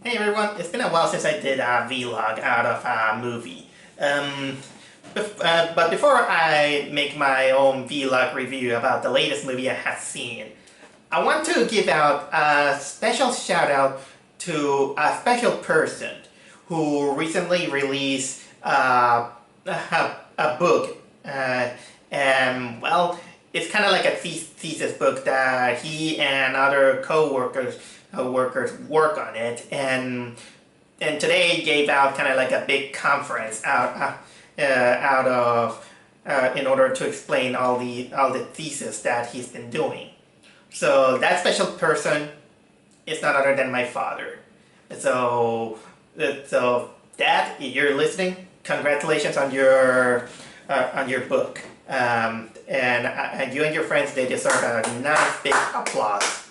Hey everyone, it's been a while since I did a vlog out of a movie. But before I make my own vlog review about the latest movie I have seen, I want to give out a special shout out to a special person who recently released a book. And well, it's kind of like a thesis book that he and other co-workers work on it, and today gave out kind of like a big conference out of in order to explain all the thesis that he's been doing. So that special person is none other than my father. So Dad, if you're listening, congratulations on your book. And you and your friends, they deserve a nice big applause,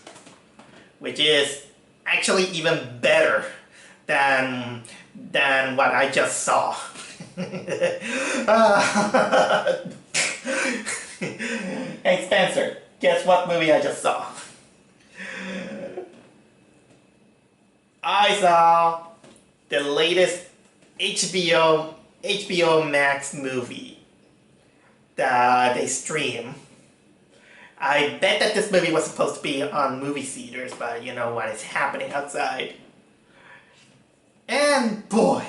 which is actually even better than what I just saw. Hey Spencer, guess what movie I just saw? I saw the latest HBO Max movie that they stream. I bet that this movie was supposed to be on movie theaters, but you know what is happening outside. And boy,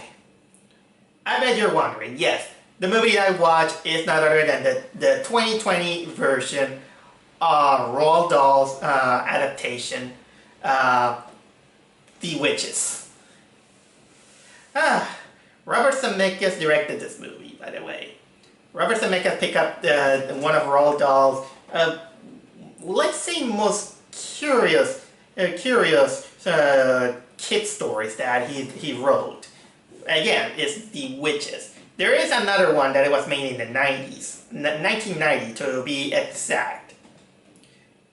I bet you're wondering, yes, the movie I watched is none other than the 2020 version of Roald Dahl's adaptation, The Witches. Robert Zemeckis directed this movie, by the way. Robert Zemeckis picked up one of Roald Dahl's, let's say, most curious kid stories that he wrote. Again, it's The Witches. There is another one that was made in the 90s, 1990 to be exact.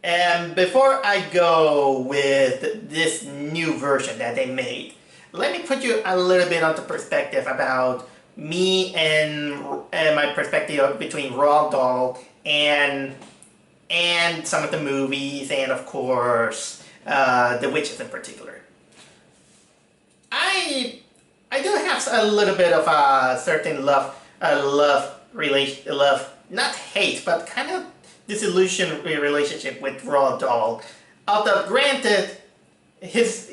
And before I go with this new version that they made, let me put you a little bit onto perspective about me and my perspective between Roald Dahl and some of the movies, and of course The Witches in particular. I do have a little bit of a certain love, not hate, but kind of disillusioned relationship with Roald Dahl. Although granted, his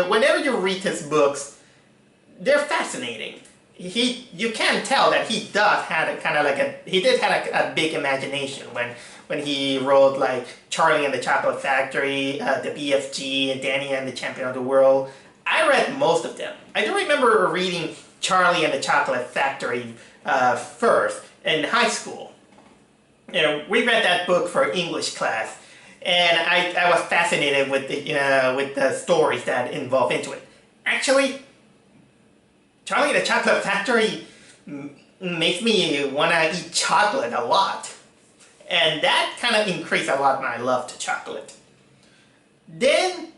whenever you read his books, they're fascinating. You can tell that he does had a kind of like he did have a big imagination when he wrote like Charlie and the Chocolate Factory, the BFG, and Danny and the Champion of the World. I read most of them. I do remember reading Charlie and the Chocolate Factory first in high school. You know, we read that book for English class, and I was fascinated with the stories that involve into it. Actually, Charlie and the Chocolate Factory makes me want to eat chocolate a lot. And that kind of increased a lot my love to chocolate. Then,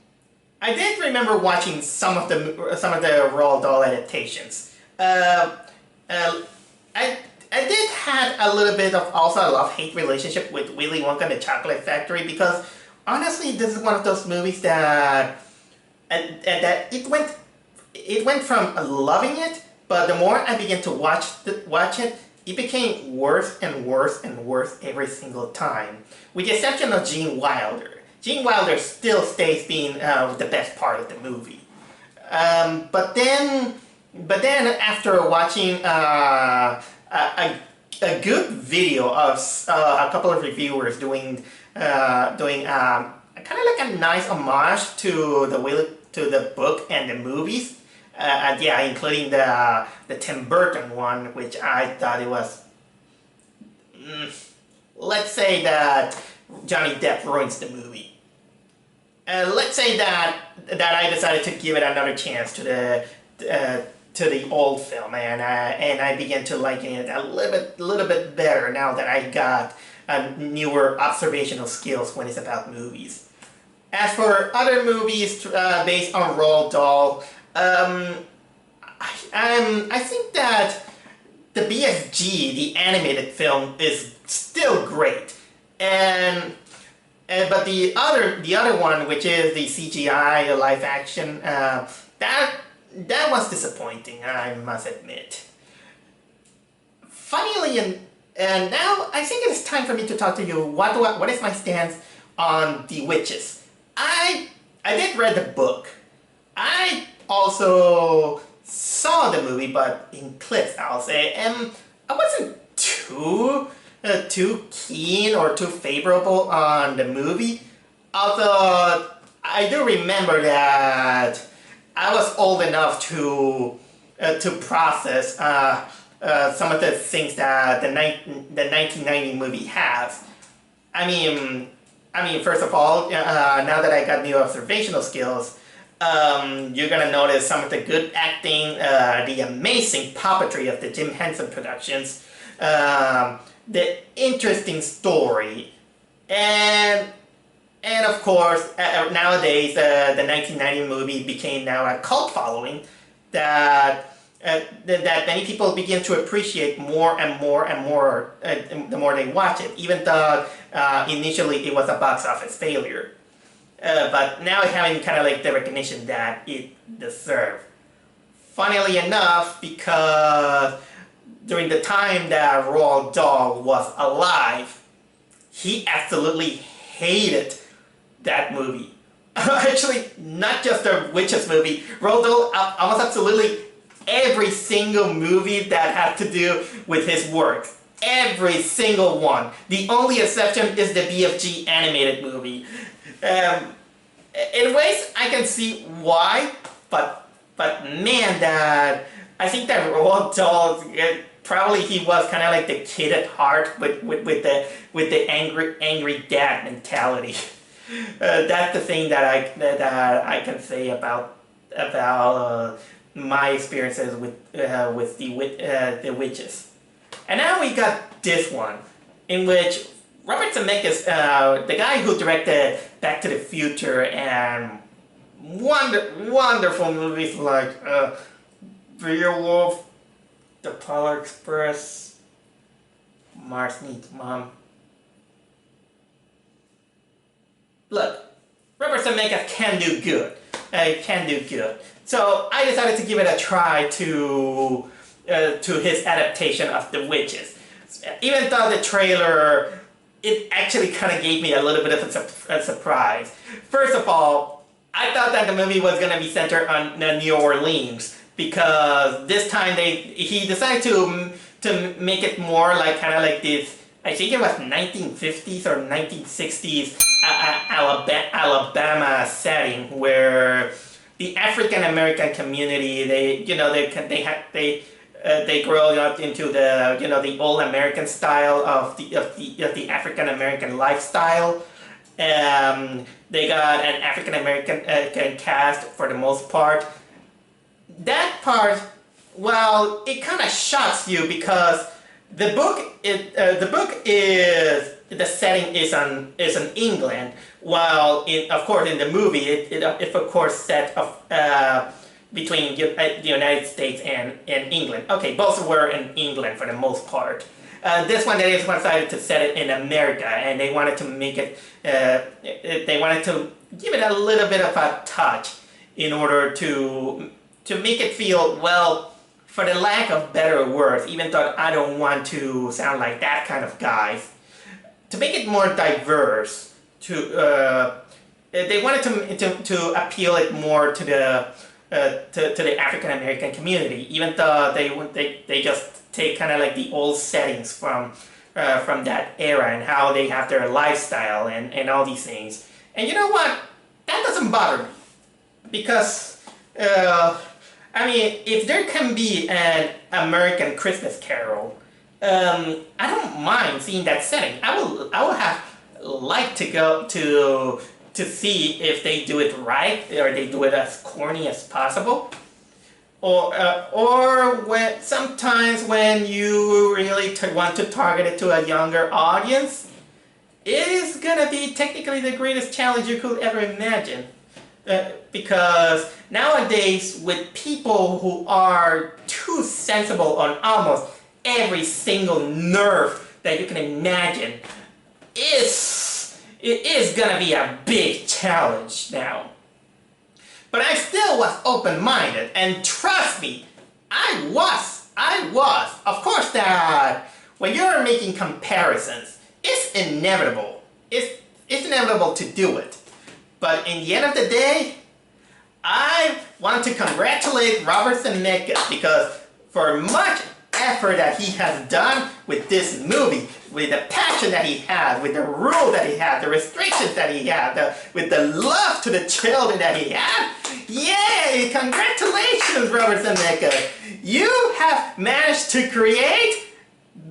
I did remember watching some of the Roald Dahl adaptations. I did have a little bit of also a love-hate relationship with Willy Wonka and the Chocolate Factory, because honestly, this is one of those movies that it went from loving it, but the more I began to watch it, it became worse and worse and worse every single time, with the exception of Gene Wilder. Gene Wilder still stays being the best part of the movie. But then after watching a good video of a couple of reviewers doing kind of like a nice homage to the book and the movies, yeah, including the Tim Burton one, which I thought it was, let's say that Johnny Depp ruins the movie. Let's say that I decided to give it another chance to the old film, and I began to liking it a little bit better now that I got newer observational skills when it's about movies. As for other movies based on Roald Dahl, I think that the BFG, the animated film, is still great, and But the other one, which is the CGI live action, that was disappointing, I must admit. Funnily, and now I think it's time for me to talk to you. What is my stance on The Witches? I did read the book. I also saw the movie, but in clips, I'll say, and I wasn't too keen or too favorable on the movie. Although I do remember that I was old enough to process some of the things that the 1990 movie has. I mean, first of all, now that I got new observational skills, you're gonna notice some of the good acting, the amazing puppetry of the Jim Henson productions, the interesting story, and of course, nowadays the 1990 movie became now a cult following that many people begin to appreciate more and more and more the more they watch it, even though initially it was a box office failure. But now it's having kind of like the recognition that it deserved. Funnily enough, because during the time that Roald Dahl was alive, he absolutely hated that movie. Actually, not just the Witches movie. Roald Dahl almost absolutely every single movie that had to do with his work. Every single one. The only exception is the BFG animated movie. In ways, I can see why, but man, that I think that Roald Dahl, probably he was kind of like the kid at heart with the angry dad mentality. That's the thing that I can say about my experiences with the Witches. And now we got this one, in which Robert Zemeckis, the guy who directed Back to the Future and wonderful movies like Beowulf, The Polar Express, Mars Needs Mom. Look, Robert Zemeckis can do good. So I decided to give it a try to his adaptation of The Witches. Even though the trailer, it actually kind of gave me a little bit of a surprise. First of all, I thought that the movie was going to be centered on New Orleans, because this time he decided to make it more like kind of like this, I think it was 1950s or 1960s Alabama setting, where the African American community, they grow up into the old American style of the African American lifestyle. They got an African American cast for the most part. That part, well, it kind of shocks you, because the setting is in England, while of course in the movie it of course set between the United States and England. Okay, both were in England for the most part. This one, they just decided to set it in America, and they wanted to make it, they wanted to give it a little bit of a touch in order to make it feel, well, for the lack of better words, even though I don't want to sound like that kind of guy, to make it more diverse, they wanted to appeal it more to the African American community, even though they just take kind of like the old settings from that era and how they have their lifestyle and all these things. And you know what? That doesn't bother me, because I mean, if there can be an American Christmas Carol, I don't mind seeing that setting. I will have liked to go to see if they do it right, or they do it as corny as possible. Or when sometimes when you really want to target it to a younger audience, it is gonna be technically the greatest challenge you could ever imagine. Because nowadays, with people who are too sensible on almost every single nerve that you can imagine, it's it is gonna be a big challenge now. But I still was open-minded, and trust me, I was. Of course that when you're making comparisons, it's inevitable. It's inevitable to do it. But in the end of the day, I want to congratulate Robert Zemeckis because for much effort that he has done with this movie, with the passion that he has, with the rule that he has, the restrictions that he has, with the love to the children that he has, yay! Congratulations, Robert Zemeckis! You have managed to create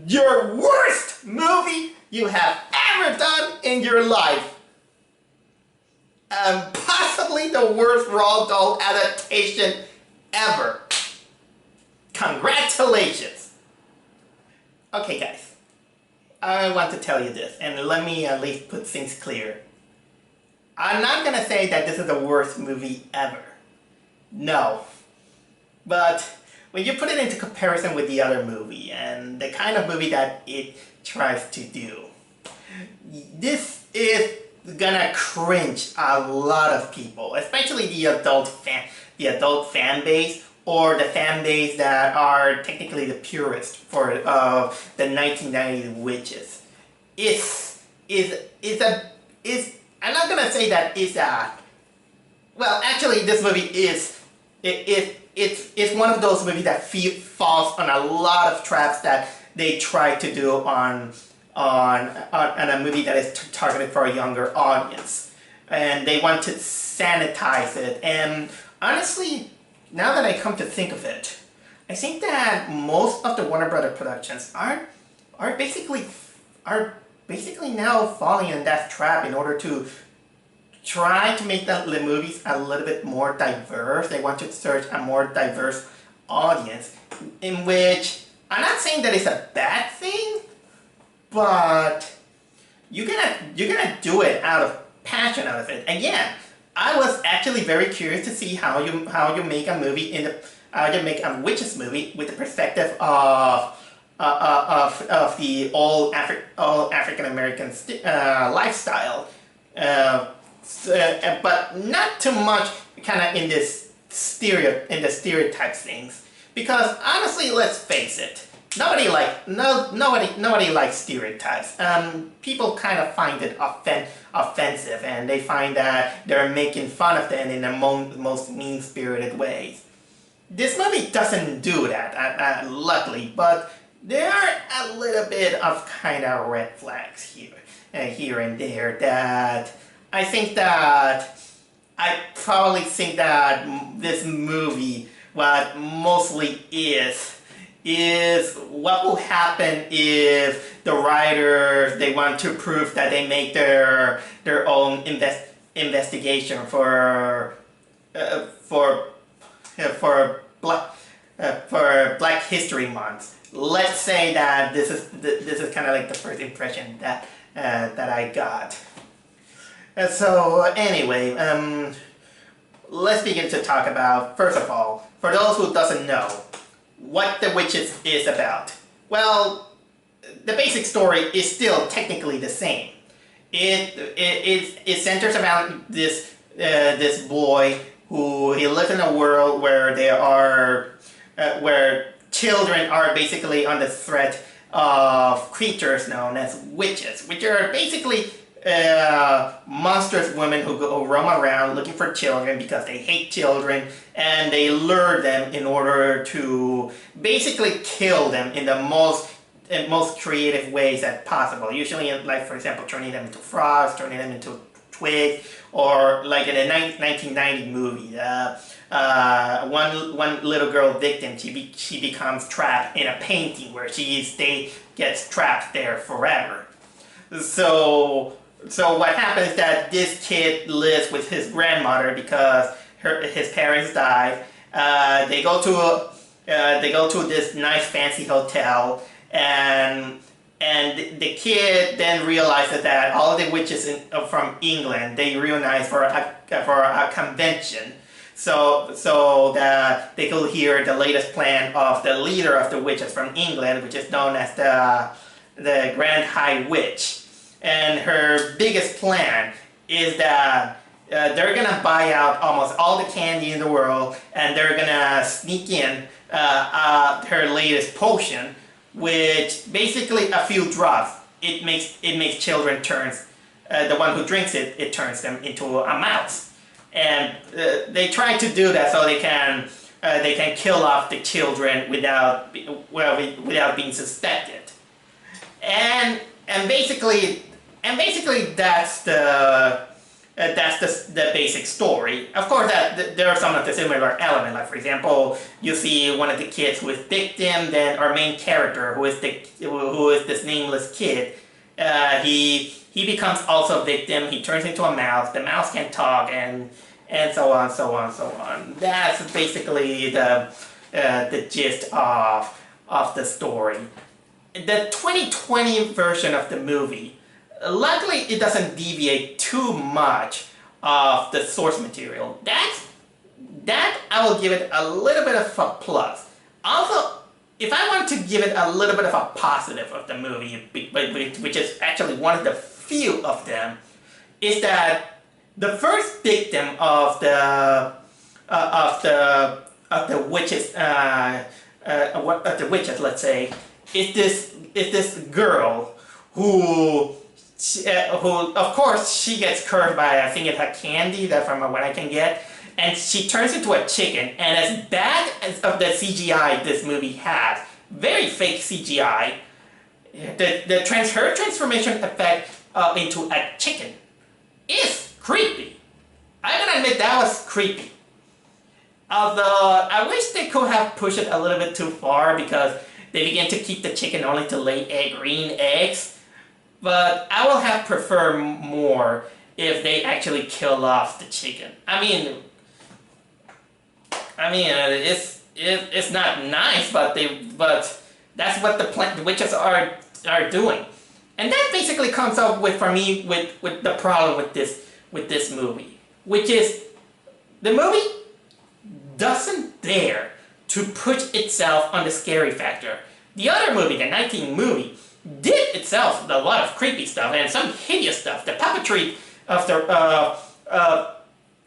your worst movie you have ever done in your life. Possibly the worst Roald Dahl adaptation ever. Congratulations! Okay guys, I want to tell you this, and let me at least put things clear. I'm not gonna say that this is the worst movie ever. No. But when you put it into comparison with the other movie, and the kind of movie that it tries to do, this is gonna cringe a lot of people, especially the adult fan base, or the fan base that are technically the purist for the 1990 witches. I'm not gonna say that it's a. Well, actually, this movie it's one of those movies that falls on a lot of traps that they try to do on a movie that is targeted for a younger audience, and they want to sanitize it. And honestly, now that I come to think of it, I think that most of the Warner Brothers productions are basically now falling in that trap in order to try to make the movies a little bit more diverse. They want to search a more diverse audience, in which I'm not saying that it's a bad thing, but you're gonna do it out of passion out of it. And yeah, I was actually very curious to see how you make a movie how you make a witches movie with the perspective of the all African American lifestyle, but not too much kind of in the stereotypes things, because honestly, let's face it, nobody likes stereotypes. People kind of find it offensive, and they find that they're making fun of them in the most mean-spirited ways. This movie doesn't do that, luckily, but there are a little bit of kind of red flags here and there that I probably think that this movie, what mostly is what will happen if the writers, they want to prove that they make their own investigation for Black History Month. Let's say that this is kind of like the first impression that I got. So anyway, let's begin to talk about, first of all, for those who doesn't know, what The Witches is about. Well, the basic story is still technically the same. It centers around this boy who he lives in a world where where children are basically under threat of creatures known as witches, which are basically monstrous women who roam around looking for children because they hate children, and they lure them in order to basically kill them in the most creative ways as possible. Usually, like for example, turning them into frogs, turning them into twigs, or like in a 1990 movie, one little girl victim, she becomes trapped in a painting where she gets trapped there forever. So what happens is that this kid lives with his grandmother because his parents died. They go to this nice fancy hotel, and the kid then realizes that all the witches from England, they reunize for a convention, so that they could hear the latest plan of the leader of the witches from England, which is known as the Grand High Witch. and her biggest plan is that they're gonna buy out almost all the candy in the world, and they're gonna sneak in her latest potion, which basically a few drops, it makes children turns, the one who drinks it, it turns them into a mouse. And they try to do that so they can kill off the children without being suspected. And basically that's the basic story. Of course, there are some of the similar elements. Like, for example, you see one of the kids who is victim, then our main character, who is this nameless kid, he becomes also a victim. He turns into a mouse. The mouse can talk, and so on, so on, so on. That's basically the gist of the story. The 2020 version of the movie, luckily it doesn't deviate too much of the source material. That I will give it a little bit of a plus. Also, if I want to give it a little bit of a positive of the movie, which is actually one of the few of them, is that the first victim of the witches, let's say, is this girl who of course she gets cursed by, I think it's a candy that from what I can get, and she turns into a chicken. And as bad as of the CGI this movie has, very fake CGI, her transformation effect into a chicken is creepy. I gotta admit, that was creepy. Although I wish they could have pushed it a little bit too far, because they began to keep the chicken only to lay green eggs. But I will have preferred more if they actually kill off the chicken. I mean, it's not nice, but that's what the witches are doing, and that basically comes up with, for me, with the problem with this movie, which is the movie doesn't dare to push itself on the scary factor. The other movie, the 19 movie, did itself a lot of creepy stuff and some hideous stuff. The puppetry of the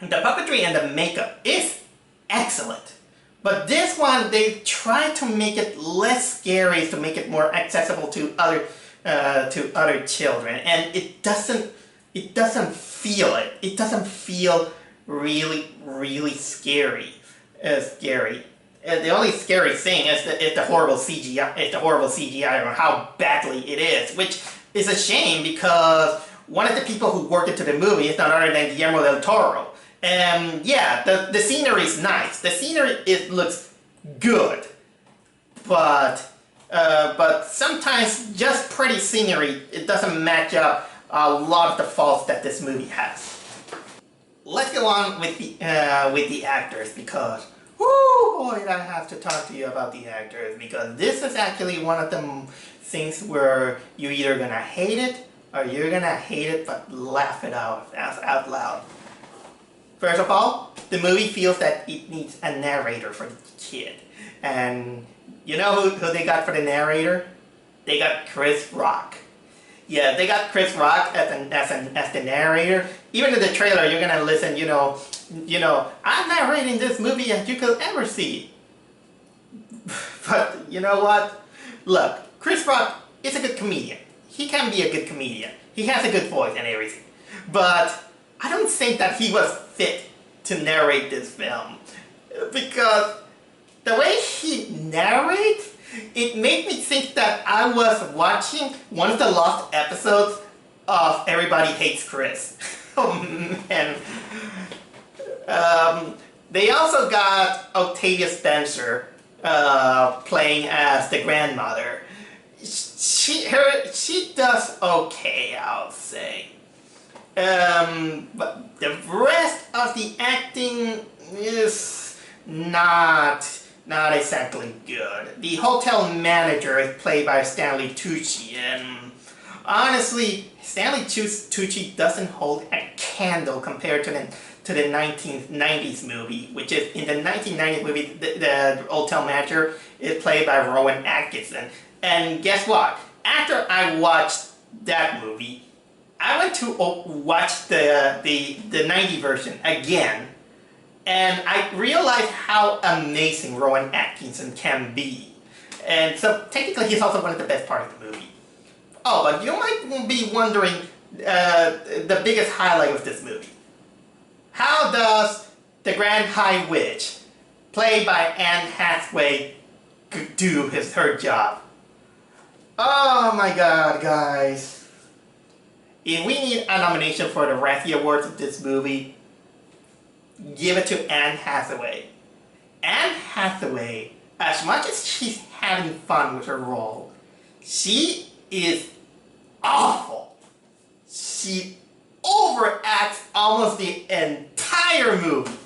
puppetry and the makeup is excellent. But this one, they try to make it less scary, to make it more accessible to other children, and it doesn't feel it. It doesn't feel really scary. The only scary thing is the horrible CGI, or how badly it is, which is a shame, because one of the people who worked into the movie is none other than Guillermo del Toro. And yeah, the scenery is nice. The scenery, it looks good, but sometimes just pretty scenery, it doesn't match up a lot of the faults that this movie has. Let's go on with the actors, because whoo boy, I have to talk to you about the actors, because this is actually one of the things where you're either gonna hate it or you're gonna hate it but laugh it out loud. First of all, the movie feels that it needs a narrator for the kid. And you know who they got for the narrator? They got Chris Rock. Yeah, they got Chris Rock as the narrator. Even in the trailer, you're gonna listen, you know, I'm narrating this movie as you could ever see. But you know what? Look, Chris Rock is a good comedian. He can be a good comedian. He has a good voice and everything. But I don't think that he was fit to narrate this film, because the way he narrates, it made me think that I was watching one of the lost episodes of Everybody Hates Chris. Oh man. They also got Octavia Spencer playing as the grandmother. She does okay, I'll say. But the rest of the acting is not exactly good. The hotel manager is played by Stanley Tucci, and honestly, Stanley Tucci doesn't hold a candle compared to the 1990s movie, which is, in the 1990s movie, the hotel manager is played by Rowan Atkinson. And guess what? After I watched that movie, I went to watch the 90 version again, and I realized how amazing Rowan Atkinson can be. And so technically he's also one of the best parts of the movie. Oh, but you might be wondering the biggest highlight of this movie. How does the Grand High Witch, played by Anne Hathaway, do her job? Oh my god, guys. If we need a nomination for the Razzie Awards of this movie, give it to Anne Hathaway. Anne Hathaway, as much as she's having fun with her role, she is awful. She overacts almost the entire movie.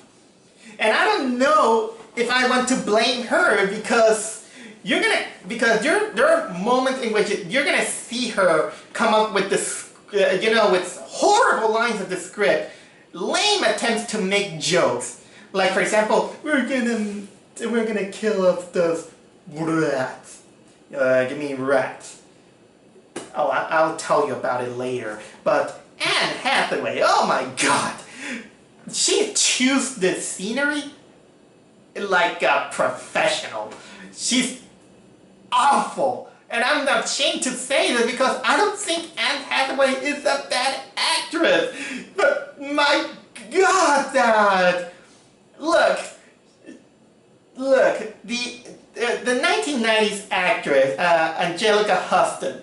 And I don't know if I want to blame her because there are moments in which you're gonna see her come up with this, with horrible lines of the script, lame attempts to make jokes. Like, for example, we're gonna kill off those rats. You mean rats? Oh, I'll tell you about it later. But Anne Hathaway, oh my god, she chews the scenery like a professional. She's awful. And I'm not ashamed to say this because I don't think Anne Hathaway is a bad actress. But my god, Dad! Look, the 1990s actress, Angelica Huston,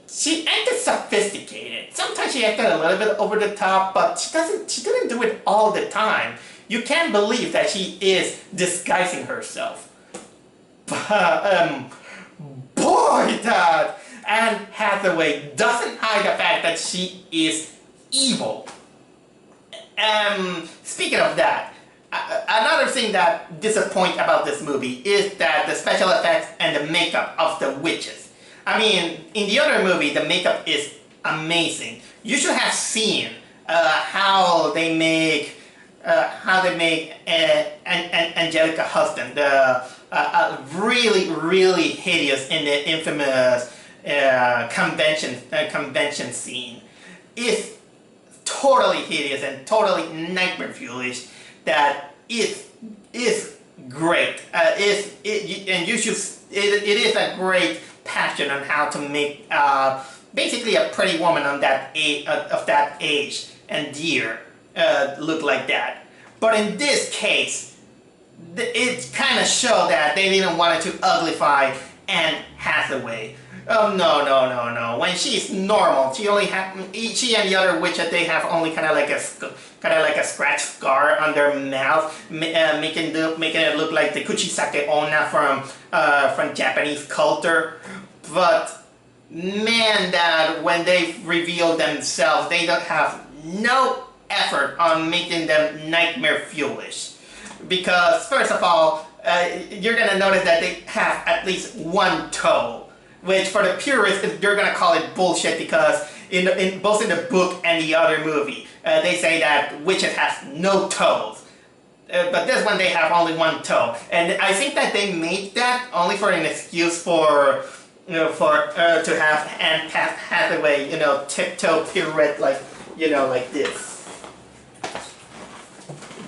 she acted sophisticated. Sometimes she acted a little bit over the top, but she didn't do it all the time. You can't believe that she is disguising herself. But, boy, Dad, Anne Hathaway doesn't hide the fact that she is evil. Speaking of that, another thing that disappoints about this movie is that the special effects and the makeup of the witches. I mean, in the other movie, the makeup is amazing. You should have seen how they make Angelica Huston, the really hideous in the infamous convention scene. It's totally hideous and totally nightmare fuelish. That is great. It is a great passion on how to make basically a pretty woman on that of that age and year look like that. But in this case, it kind of showed that they didn't want to uglify Anne Hathaway. Oh no! When she's normal, she and the other witch, they have only kind of like a scratch scar on their mouth, making it look like the Kuchisake Onna from Japanese culture. But man, that when they reveal themselves, they don't have no effort on making them nightmare fuelish. Because first of all, you're gonna notice that they have at least one toe. Which for the purists, they're gonna call it bullshit because both in the book and the other movie, they say that witches have no toes. But this one they have only one toe, and I think that they made that only for an excuse to have Anne Hathaway, tiptoe pirouette like this.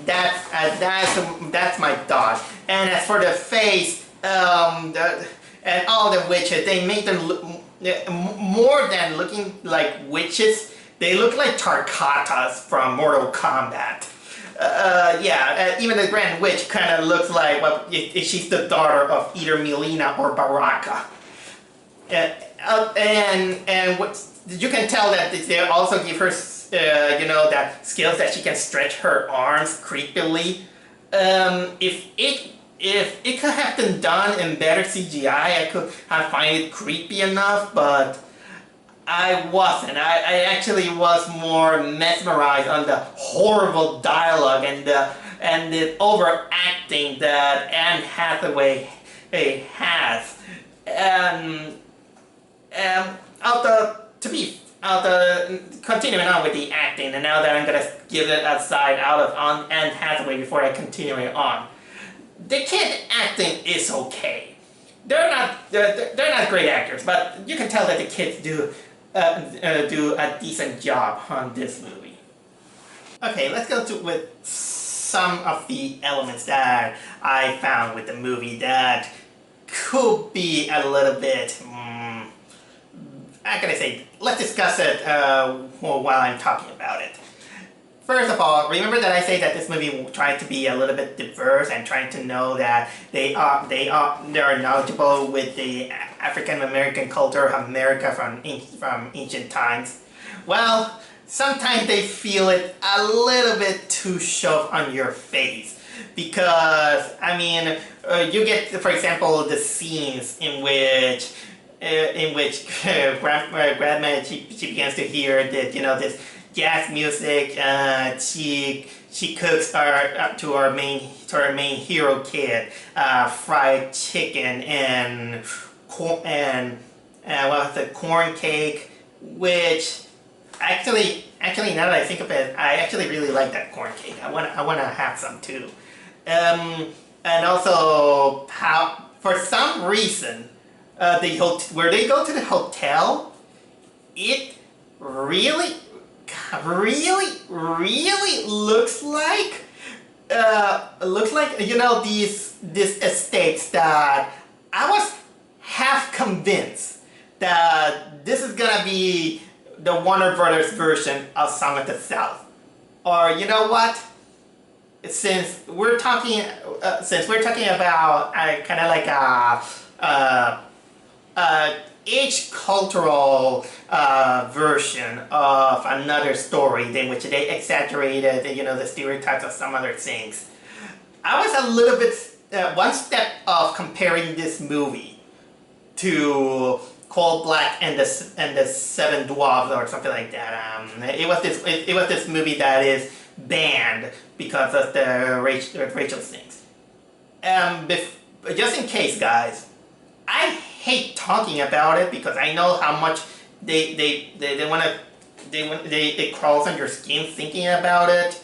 That's my thought. And as for the face, and all the witches, they make them look, more than looking like witches, they look like Tarkatas from Mortal Kombat. Even the Grand Witch kind of looks like, well, she's the daughter of either Milena or Baraka. And what you can tell that they also give her, that skills that she can stretch her arms creepily. If it could have been done in better CGI, I could have find it creepy enough, but I wasn't. I actually was more mesmerized on the horrible dialogue and the overacting that Anne Hathaway has. Continuing on with the acting, and now that I'm gonna give it a side out of Anne Hathaway before I continue on. The kid acting is okay. They're not great actors, but you can tell that the kids do do a decent job on this movie. Okay, let's go with some of the elements that I found with the movie that could be a little bit, how can I say, let's discuss it while I'm talking about it. First of all, remember that I say that this movie tried to be a little bit diverse and trying to know that they are knowledgeable with the African American culture of America from ancient times. Well, sometimes they feel it a little bit too shoved on your face because I mean you get, for example, the scenes in which grandma she begins to hear that, you know, this jazz music. She cooks to our main hero kid fried chicken and what was it, corn cake, which actually now that I think of it, I actually really like that corn cake. I wanna have some too. And also how for some reason where they go to the hotel, it really looks like you know, these estates that I was half convinced that this is gonna be the Warner Brothers version of Song of the South. Or you know what? Since we're talking about kind of like each cultural version of another story in which they exaggerated, you know, the stereotypes of some other things. I was a little bit one step off comparing this movie to Cold Black and the Seven Dwarfs or something like that. It was this movie that is banned because of the racial things. Just in case, guys, I hate talking about it because I know how much it crawls on your skin thinking about it.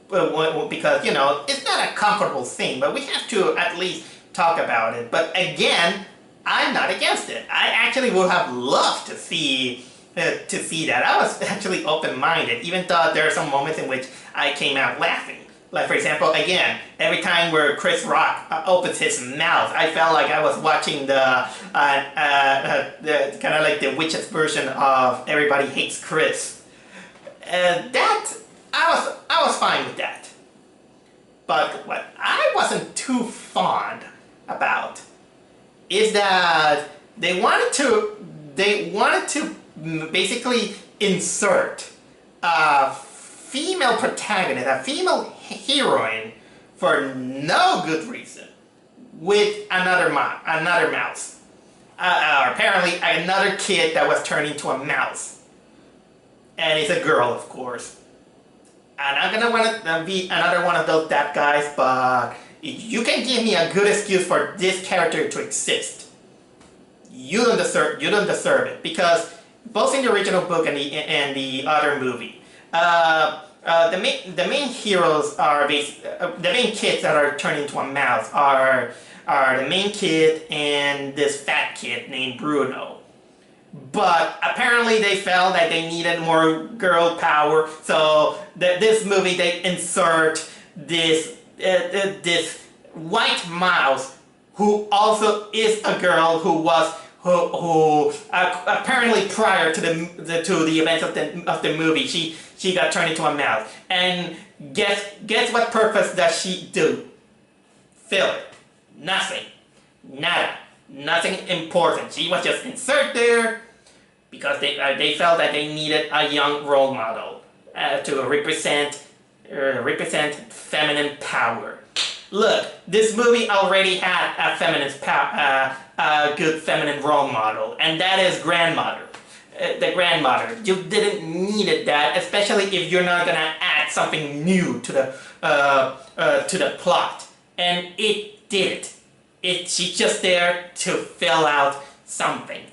Because, you know, it's not a comfortable thing, but we have to at least talk about it. But again, I'm not against it. I actually would have loved to see that. I was actually open-minded, even though there are some moments in which I came out laughing. Like, for example, again, every time where Chris Rock opens his mouth, I felt like I was watching the kind of like the witch's version of Everybody Hates Chris. That I was fine with that. But what I wasn't too fond about is that they wanted to basically insert a female protagonist, a female heroine, for no good reason, with another mouse. Apparently another kid that was turned into a mouse. And it's a girl, of course. And I'm gonna want to be another one of those that guys, but you can give me a good excuse for this character to exist. You don't deserve it, because both in the original book and the other movie, the main heroes are the main kids that are turned into a mouse are the main kid and this fat kid named Bruno. But apparently they felt that they needed more girl power, so this movie they insert this white mouse who also is a girl who apparently prior to the events of the movie she got turned into a mouse. And guess what purpose does she do? Fill it. Nothing. Nada. Nothing important. She was just inserted there because they felt that they needed a young role model to represent feminine power. Look, this movie already had a good feminine role model, and that is grandmother. The grandmother. You didn't need that, especially if you're not gonna add something new to the plot. And it did. She's just there to fill out something.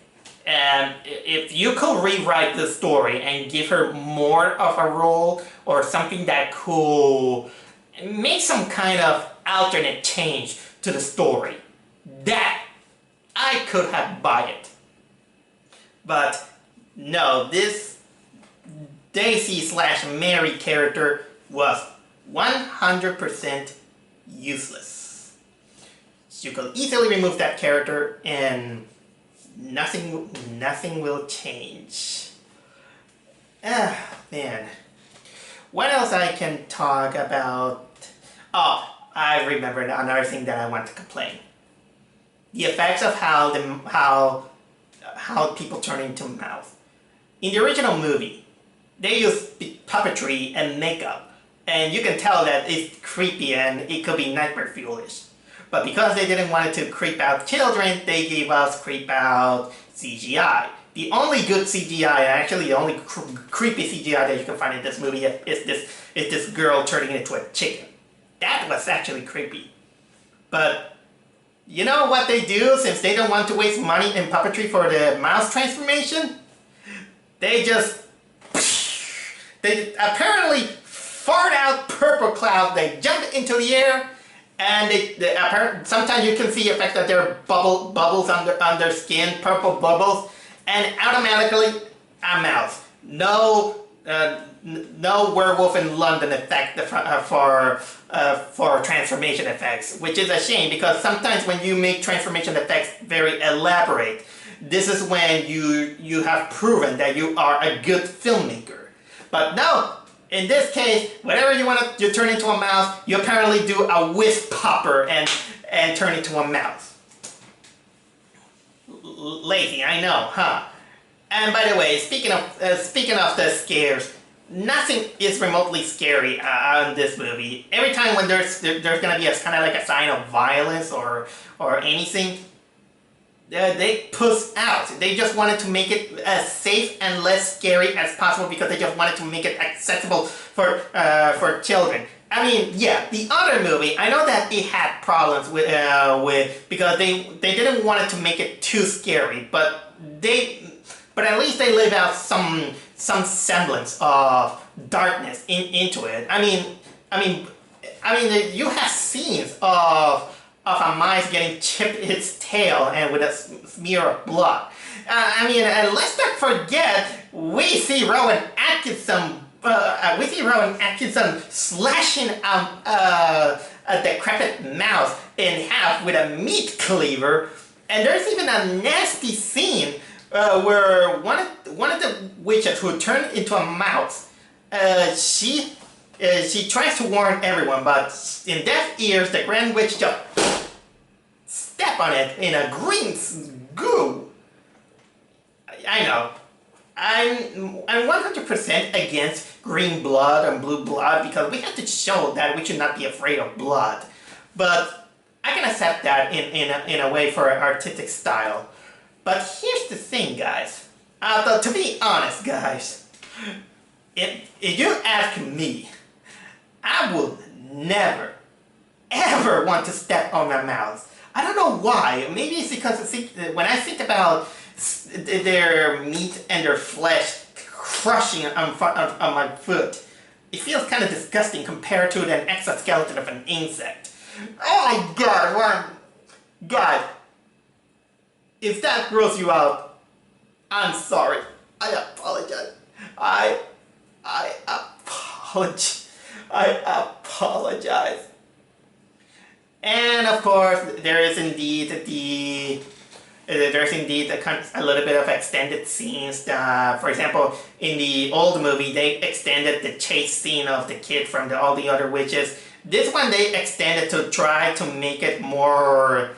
And if you could rewrite the story and give her more of a role or something that could make some kind of alternate change to the story, that I could have bought it. But No, this Daisy slash Mary character was 100% useless. You could easily remove that character and nothing will change. Ah, man. What else I can talk about? Oh, I remembered another thing that I want to complain. The effects of how people turn into mouths. In the original movie, they use puppetry and makeup, and you can tell that it's creepy and it could be nightmare fuelish. But because they didn't want it to creep out children, they gave us creep out CGI. The only good CGI, actually the only creepy CGI that you can find in this movie is this girl turning into a chicken. That was actually creepy. But you know what they do, since they don't want to waste money in puppetry for the mouse transformation? They apparently fart out purple clouds, they jump into the air, and sometimes you can see the effect that there are bubbles under skin, purple bubbles, and automatically a mouse. No werewolf in London effect for transformation effects, which is a shame because sometimes when you make transformation effects very elaborate, this is when you have proven that you are a good filmmaker. But no, in this case, whenever you turn into a mouse, you apparently do a whisk popper and turn into a mouse. Lazy, I know, huh? And by the way, speaking of the scares, nothing is remotely scary in this movie. Every time when there's gonna be a kind of like a sign of violence or anything, they push out. They just wanted to make it as safe and less scary as possible because they just wanted to make it accessible for children. I mean, yeah, the other movie, I know that it had problems with because they didn't want it to make it too scary, but at least they leave out some semblance of darkness into it. I mean, you have scenes of a mice getting chipped its tail and with a smear of blood. And let's not forget, we see Rowan Atkinson slashing a decrepit mouse in half with a meat cleaver, and there's even a nasty scene where one of the witches who turned into a mouse, she tries to warn everyone, but in deaf ears, the Grand Witch just step on it in a green goo. I know. I'm 100% against green blood and blue blood because we have to show that we should not be afraid of blood. But I can accept that in a way for artistic style. But here's the thing, guys. To be honest, guys, if you ask me, I would never, ever want to step on a mouse. I don't know why. Maybe it's because when I think about their meat and their flesh crushing on my foot, it feels kind of disgusting compared to an exoskeleton of an insect. Oh my God, God, if that grows you out, I'm sorry. I apologize. I apologize. And of course, there is indeed a little bit of extended scenes. For example, in the old movie, they extended the chase scene of the kid from all the other witches. This one they extended to try to make it more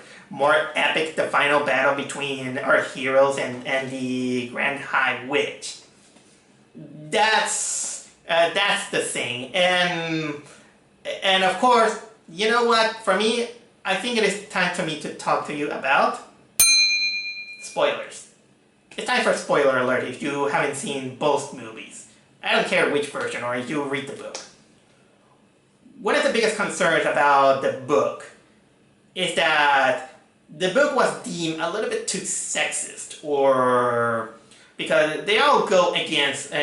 epic, the final battle between our heroes and the Grand High Witch. That's the thing. And of course, you know what? For me, I think it is time for me to talk to you about spoilers. It's time for spoiler alert if you haven't seen both movies. I don't care which version or if you read the book. One of the biggest concerns about the book is that the book was deemed a little bit too sexist, or because they all go against,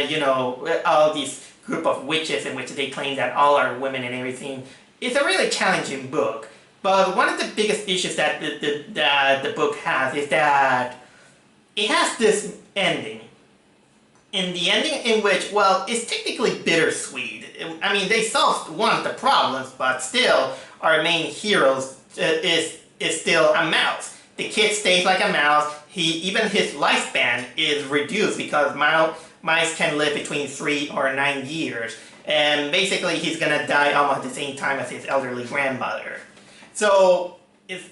all these group of witches in which they claim that all are women and everything. It's a really challenging book, but one of the biggest issues that the book has is that it has this ending in the ending in which, well, it's technically bittersweet. I mean, they solved one of the problems, but still, our main hero is still a mouse. The kid stays like a mouse. Even his lifespan is reduced because mice can live between 3 or 9 years. And basically, he's gonna die almost at the same time as his elderly grandmother. So,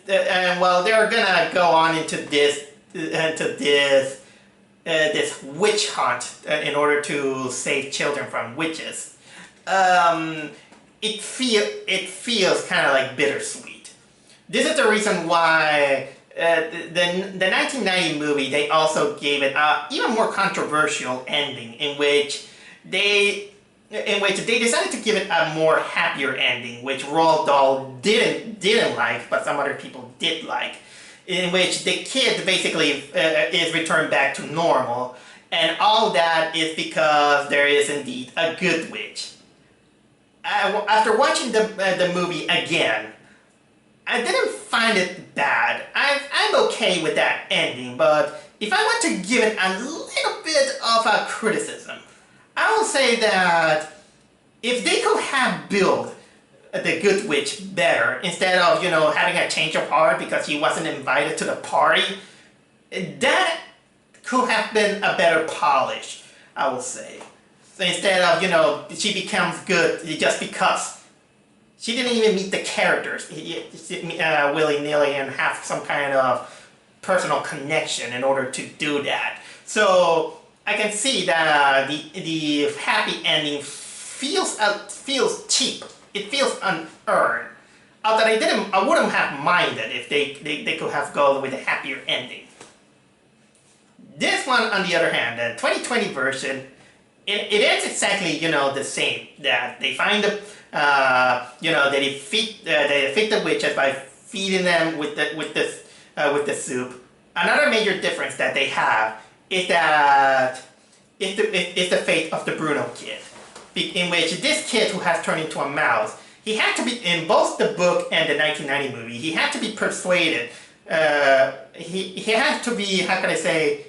well, they're gonna go on into this witch hunt in order to save children from witches. It feels kind of like bittersweet. This is the reason why the 1990 movie, they also gave it an even more controversial ending in which they decided to give it a more happier ending, which Roald Dahl didn't like, but some other people did like, in which the kid basically is returned back to normal, and all that is because there is indeed a good witch. After watching the movie again, I didn't find it bad. I'm okay with that ending, but if I want to give it a little bit of a criticism, I will say that if they could have built the good witch better, instead of, having a change of heart because he wasn't invited to the party, that could have been a better polish, I will say. So instead of, she becomes good just because. She didn't even meet the characters willy-nilly and have some kind of personal connection in order to do that. So I can see that the happy ending feels cheap. It feels unearned. Although I wouldn't have minded if they could have gone with a happier ending. This one, on the other hand, the 2020 version, it ends exactly the same. That they find they defeat the witches by feeding them with the soup. Another major difference that they have is that it's the fate of the Bruno kid, in which this kid who has turned into a mouse, he had to be, in both the book and the 1990 movie, he had to be persuaded. He had to be, how can I say,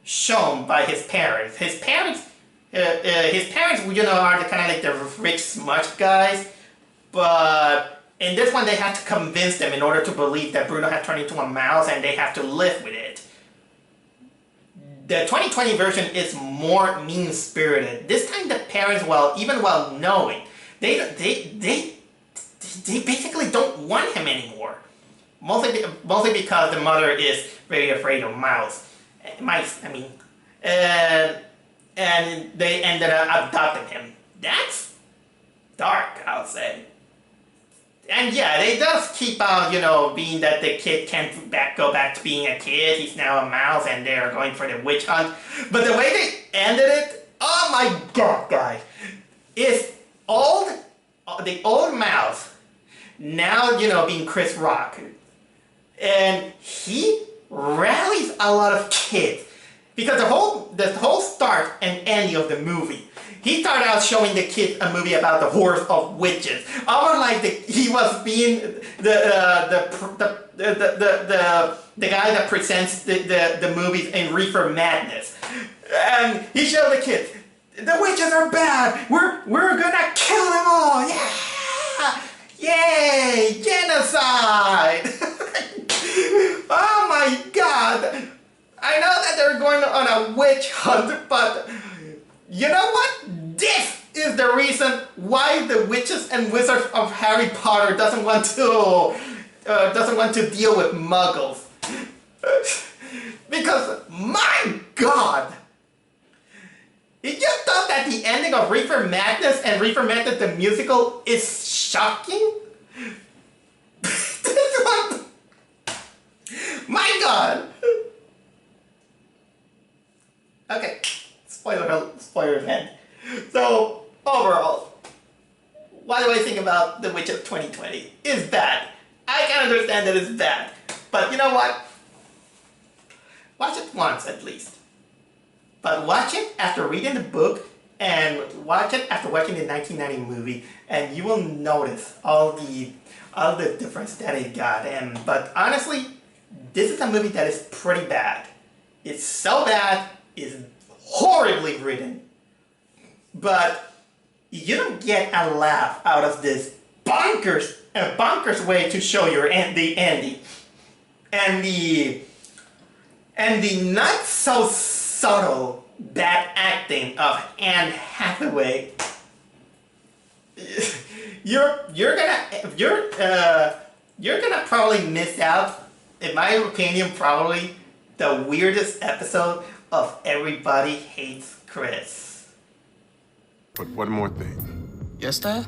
shown by his parents. His parents, are the kind of like the rich smudge guys, but in this one they have to convince them in order to believe that Bruno had turned into a mouse and they have to live with it. The 2020 version is more mean-spirited. This time the parents, even while knowing, they basically don't want him anymore. Mostly because the mother is very afraid of mice, and they ended up adopting him. That's dark, I'll say. And yeah, they does keep on, being that the kid can't go back to being a kid. He's now a mouse, and they are going for the witch hunt. But the way they ended it, oh my god, guys, is the old mouse now, being Chris Rock, and he rallies a lot of kids. Because the whole start and ending of the movie, he started out showing the kids a movie about the horrors of witches. Almost like he was being the guy that presents the movies in Reefer Madness. And he showed the kids, the witches are bad. We're gonna kill them all. Yeah, yay, genocide. Oh my god. I know that they're going on a witch hunt, but you know what? This is the reason why the witches and wizards of Harry Potter doesn't want to deal with muggles. Because, my god! If you thought that the ending of Reefer Madness and Reefer Madness the musical is shocking, this one, my god! Okay, spoiler event. So, overall, what do I think about The Witch of 2020? It's bad. I can understand that it's bad. But you know what? Watch it once at least. But watch it after reading the book and watch it after watching the 1990 movie, and you will notice all the difference that it got. But honestly, this is a movie that is pretty bad. It's so bad, it's horribly written, but you don't get a laugh out of this bonkers way to show the ending, and the not so subtle bad acting of Anne Hathaway. You're gonna probably miss out, in my opinion, probably the weirdest episode of Everybody Hates Chris. But one more thing. Yes, Dad?